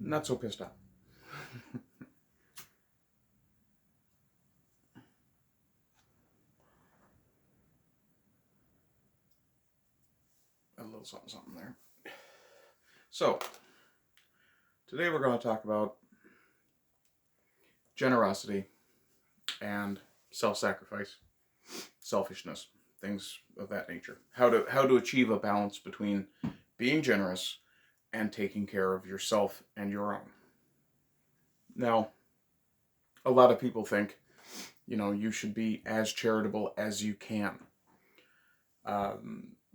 not so pissed off. A little something, something there. So, today we're going to talk about generosity and self-sacrifice, selfishness, things of that nature. How to achieve a balance between being generous and taking care of yourself and your own. Now, a lot of people think, you should be as charitable as you can.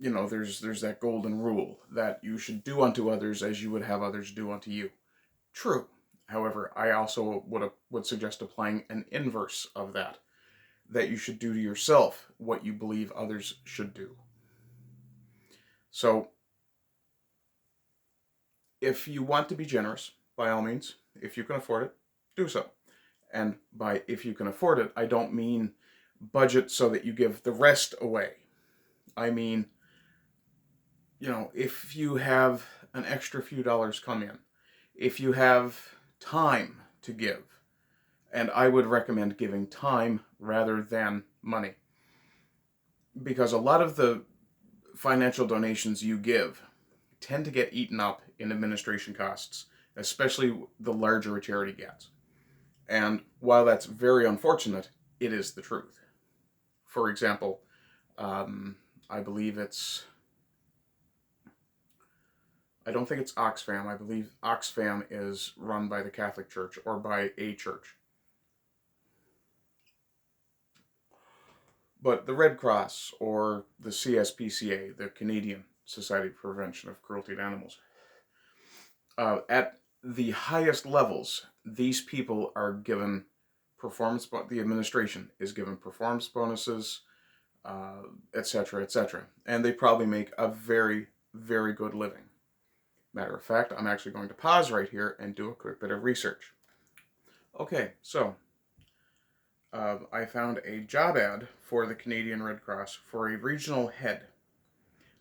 There's that golden rule that you should do unto others as you would have others do unto you. True. However, I also would suggest applying an inverse of that you should do to yourself what you believe others should do. So, if you want to be generous, by all means, if you can afford it, do so. And by if you can afford it, I don't mean budget so that you give the rest away. I mean, if you have an extra few dollars come in, if you have time to give, and I would recommend giving time rather than money. Because a lot of the financial donations you give tend to get eaten up in administration costs, especially the larger a charity gets. And while that's very unfortunate, it is the truth. For example, I believe I don't think it's Oxfam. I believe Oxfam is run by the Catholic Church or by a church. But the Red Cross or the CSPCA, the Canadian Society for Prevention of Cruelty to Animals, at the highest levels, these people are given the administration is given performance bonuses, etc., etc. And they probably make a very, very good living. Matter of fact, I'm actually going to pause right here and do a quick bit of research. Okay, so I found a job ad for the Canadian Red Cross for a regional head.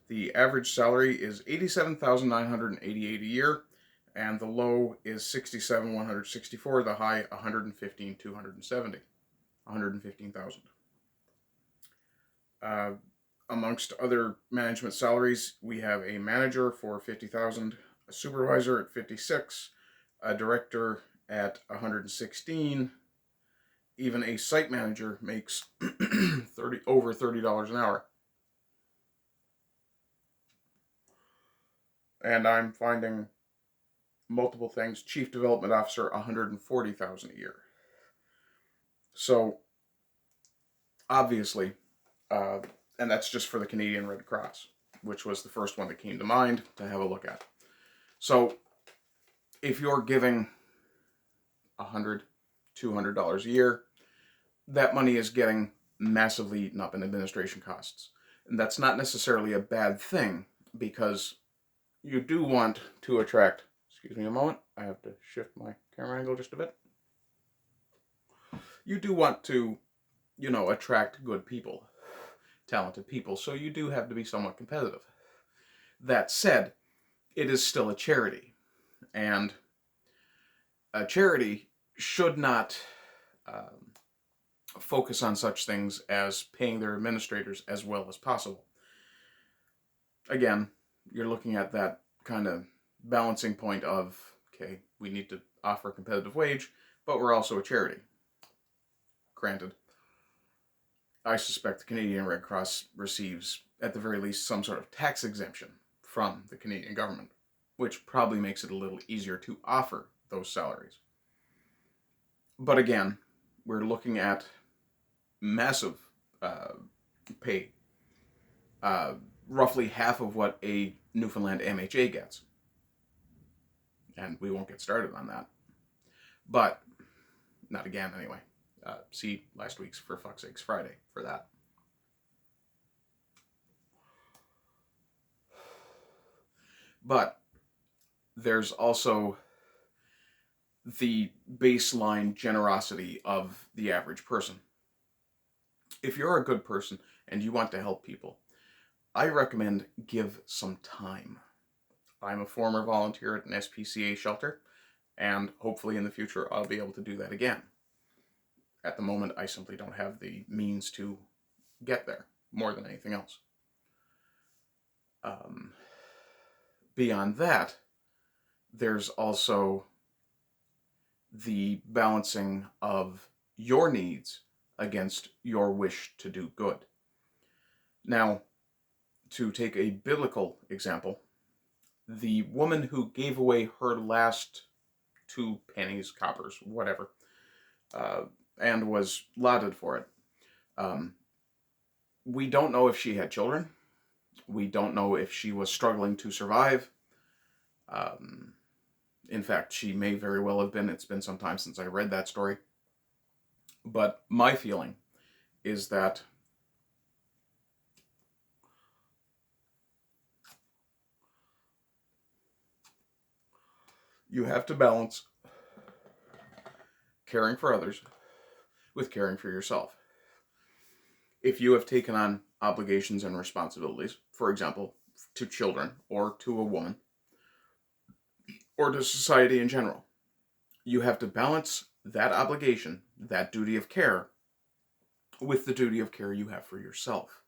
The average salary is $87,988 a year, and the low is $67,164, the high $115,270, $115,000. Amongst other management salaries, we have a manager for $50,000, a supervisor at $56,000, a director at $116,000. Even a site manager makes over $30 an hour. And I'm finding multiple things. Chief Development Officer, $140,000 a year. So, obviously, and that's just for the Canadian Red Cross, which was the first one that came to mind to have a look at. So, if you're giving $100, $200 a year, that money is getting massively eaten up in administration costs. And that's not necessarily a bad thing, because you do want to attract, excuse me a moment, I have to shift my camera angle just a bit. You do want to, attract good people, talented people, so you do have to be somewhat competitive. That said, it is still a charity, and a charity should not focus on such things as paying their administrators as well as possible. Again, you're looking at that kind of balancing point of, okay, we need to offer a competitive wage, but we're also a charity. Granted, I suspect the Canadian Red Cross receives, at the very least, some sort of tax exemption from the Canadian government, which probably makes it a little easier to offer those salaries. But again, we're looking at massive pay, roughly half of what a Newfoundland MHA gets. And we won't get started on that. But, not again anyway. See last week's For Fuck's Sakes Friday for that. But there's also the baseline generosity of the average person. If you're a good person and you want to help people, I recommend give some time. I'm a former volunteer at an SPCA shelter, And hopefully in the future, I'll be able to do that again. At the moment, I simply don't have the means to get there, more than anything else. Beyond that, there's also the balancing of your needs against your wish to do good. Now, to take a biblical example, the woman who gave away her last 2 pennies, coppers, whatever, and was lauded for it. We don't know if she had children. We don't know if she was struggling to survive. In fact, she may very well have been. It's been some time since I read that story. But my feeling is that you have to balance caring for others with caring for yourself. If you have taken on obligations and responsibilities, for example, to children or to a woman, or to society in general, you have to balance that obligation, that duty of care, with the duty of care you have for yourself.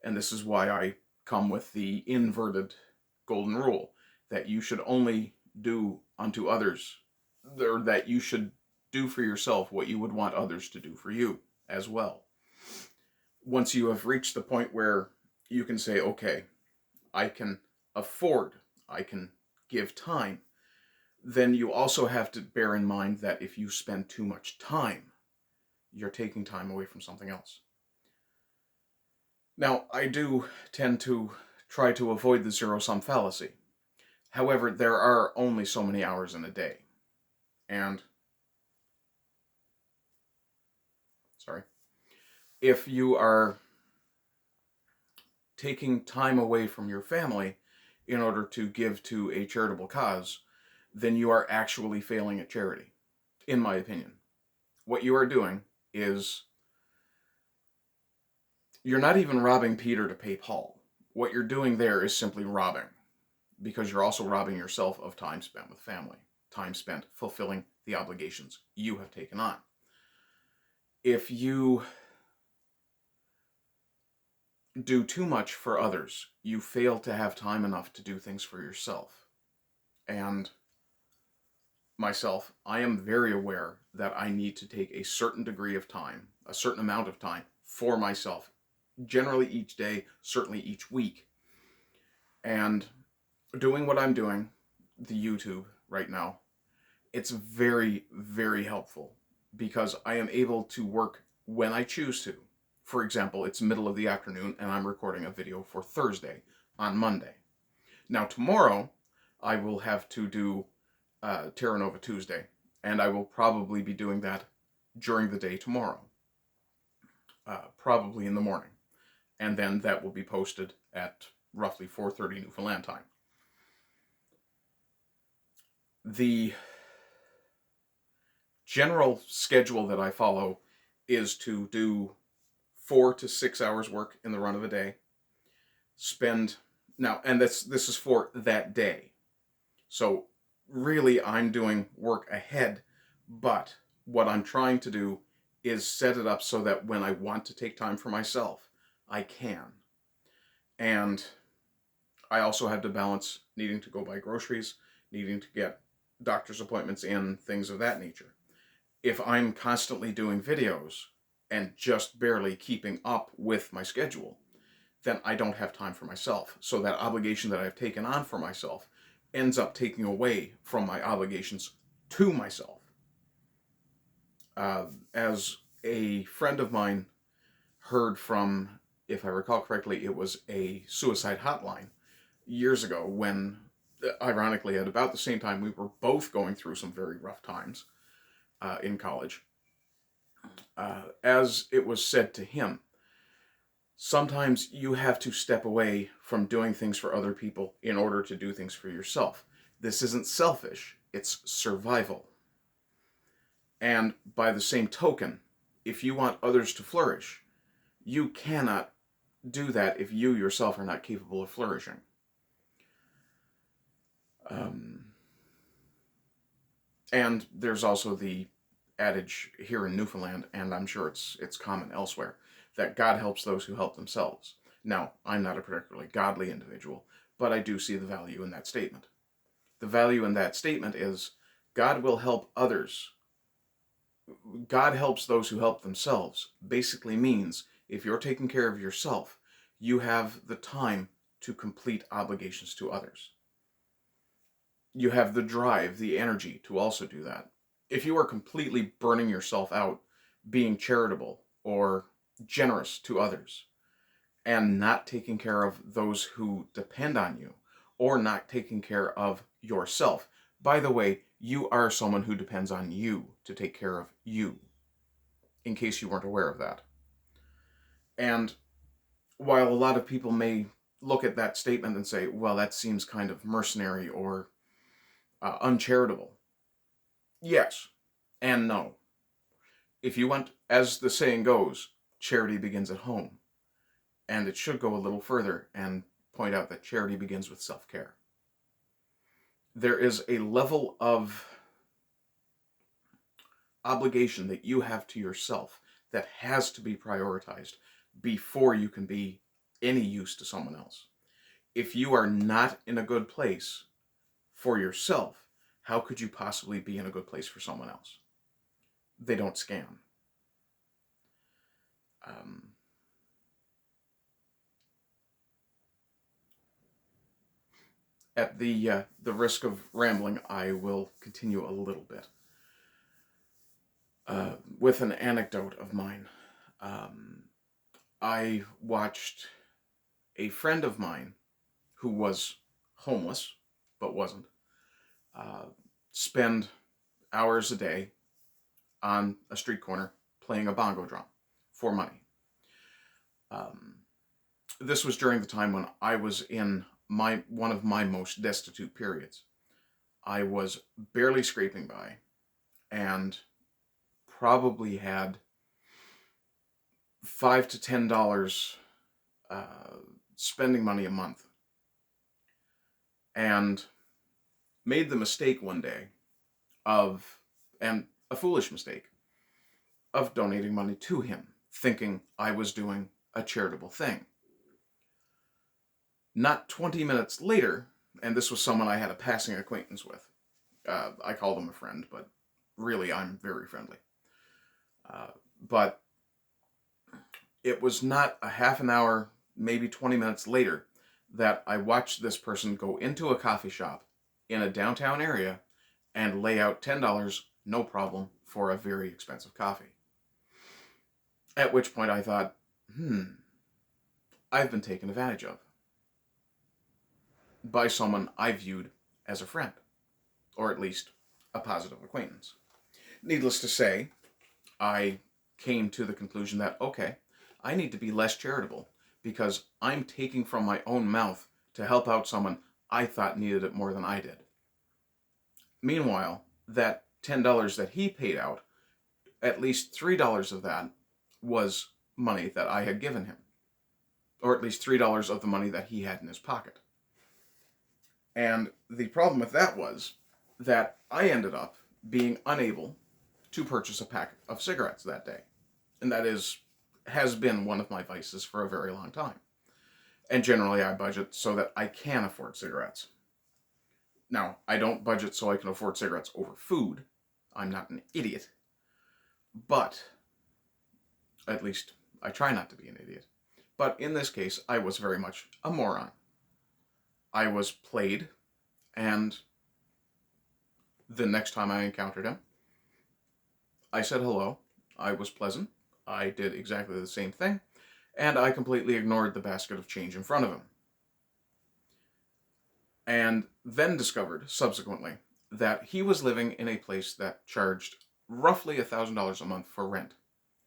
And this is why I come with the inverted golden rule, that you should only do unto others, or that you should do for yourself what you would want others to do for you as well. Once you have reached the point where you can say, okay, I can afford, I can give time, then you also have to bear in mind that if you spend too much time, you're taking time away from something else. Now, I do tend to try to avoid the zero-sum fallacy. However, there are only so many hours in a day. And, if you are taking time away from your family in order to give to a charitable cause, then you are actually failing at charity, in my opinion. What you are doing is, you're not even robbing Peter to pay Paul. What you're doing there is simply robbing, because you're also robbing yourself of time spent with family, time spent fulfilling the obligations you have taken on. If you do too much for others, you fail to have time enough to do things for yourself. And myself, I am very aware that I need to take a certain degree of time, a certain amount of time for myself, generally each day, certainly each week. And doing what I'm doing, the YouTube right now, it's very, very helpful, because I am able to work when I choose to. For example, it's middle of the afternoon and I'm recording a video for Thursday on Monday. Now tomorrow, I will have to do Terra Nova Tuesday, and I will probably be doing that during the day tomorrow, probably in the morning, and then that will be posted at roughly 4:30 Newfoundland time. The general schedule that I follow is to do 4 to 6 hours work in the run of a day, and this is for that day. So really, I'm doing work ahead, but what I'm trying to do is set it up so that when I want to take time for myself, I can. And I also have to balance needing to go buy groceries, needing to get doctor's appointments in, things of that nature. If I'm constantly doing videos and just barely keeping up with my schedule, then I don't have time for myself. So that obligation that I've taken on for myself ends up taking away from my obligations to myself. As a friend of mine heard from, if I recall correctly, it was a suicide hotline years ago, when, ironically, at about the same time, we were both going through some very rough times in college. As it was said to him, sometimes you have to step away from doing things for other people in order to do things for yourself. This isn't selfish, it's survival. And by the same token, if you want others to flourish, you cannot do that if you yourself are not capable of flourishing. And there's also the adage here in Newfoundland, and I'm sure it's common elsewhere, that God helps those who help themselves. Now, I'm not a particularly godly individual, but I do see the value in that statement. The value in that statement is God will help others. God helps those who help themselves. Basically means if you're taking care of yourself, you have the time to complete obligations to others. You have the drive, the energy to also do that. If you are completely burning yourself out being charitable or generous to others and not taking care of those who depend on you or not taking care of yourself, by the way, you are someone who depends on you to take care of you, in case you weren't aware of that. And while a lot of people may look at that statement and say, well, that seems kind of mercenary or uncharitable. Yes and no. If you want, as the saying goes, charity begins at home. And it should go a little further and point out that charity begins with self-care. There is a level of obligation that you have to yourself that has to be prioritized before you can be any use to someone else. If you are not in a good place for yourself, how could you possibly be in a good place for someone else? They don't scan. At the risk of rambling, I will continue a little bit with an anecdote of mine. I watched a friend of mine who was homeless, but wasn't, spend hours a day on a street corner playing a bongo drum for money. This was during the time when I was in one of my most destitute periods. I was barely scraping by and probably had $5 to $10 spending money a month, and made the mistake one day and a foolish mistake, of donating money to him, thinking I was doing a charitable thing. Not 20 minutes later, and this was someone I had a passing acquaintance with. I called him a friend, but really I'm very friendly. But it was not a half an hour, maybe 20 minutes later, that I watched this person go into a coffee shop in a downtown area and lay out $10, no problem, for a very expensive coffee. At which point I thought, I've been taken advantage of by someone I viewed as a friend, or at least a positive acquaintance. Needless to say, I came to the conclusion that, okay, I need to be less charitable because I'm taking from my own mouth to help out someone I thought needed it more than I did. Meanwhile, that $10 that he paid out, at least $3 of that was money that I had given him, or at least $3 of the money that he had in his pocket. And the problem with that was that I ended up being unable to purchase a pack of cigarettes that day. And that has been one of my vices for a very long time. And generally I budget so that I can afford cigarettes. Now, I don't budget so I can afford cigarettes over food. I'm not an idiot. But, at least, I try not to be an idiot. But in this case, I was very much a moron. I was played, and the next time I encountered him, I said hello. I was pleasant. I did exactly the same thing, and I completely ignored the basket of change in front of him. And then discovered, subsequently, that he was living in a place that charged roughly $1,000 a month for rent.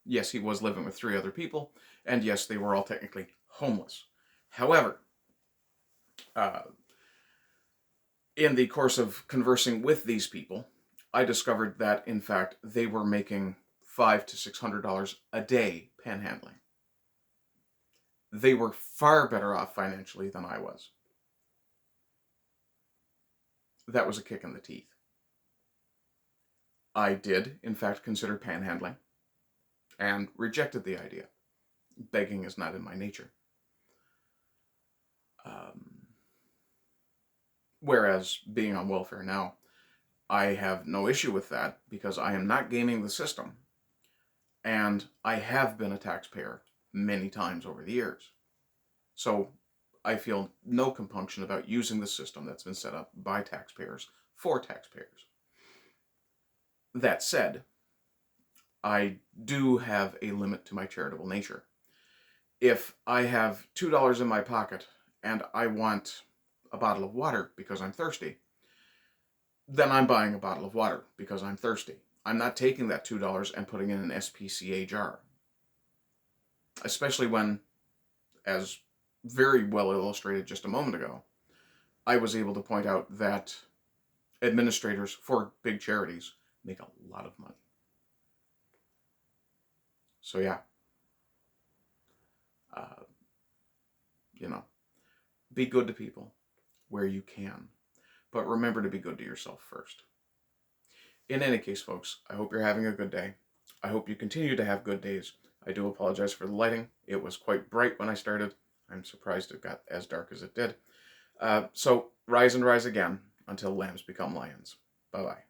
Yes, he was living with 3 other people, and yes, they were all technically homeless. However, in the course of conversing with these people, I discovered that, in fact, they were making $500 to $600 a day panhandling. They were far better off financially than I was. That was a kick in the teeth. I did, in fact, consider panhandling and rejected the idea. Begging is not in my nature. Whereas being on welfare now, I have no issue with that because I am not gaming the system. And I have been a taxpayer many times over the years. So I feel no compunction about using the system that's been set up by taxpayers for taxpayers. That said, I do have a limit to my charitable nature. If I have $2 in my pocket and I want a bottle of water because I'm thirsty, then I'm buying a bottle of water because I'm thirsty. I'm not taking that $2 and putting it in an SPCA jar. Especially when, as very well illustrated just a moment ago, I was able to point out that administrators for big charities make a lot of money. So yeah, be good to people where you can, but remember to be good to yourself first. In any case, folks, I hope you're having a good day. I hope you continue to have good days. I do apologize for the lighting. It was quite bright when I started. I'm surprised it got as dark as it did. So rise and rise again until lambs become lions. Bye-bye.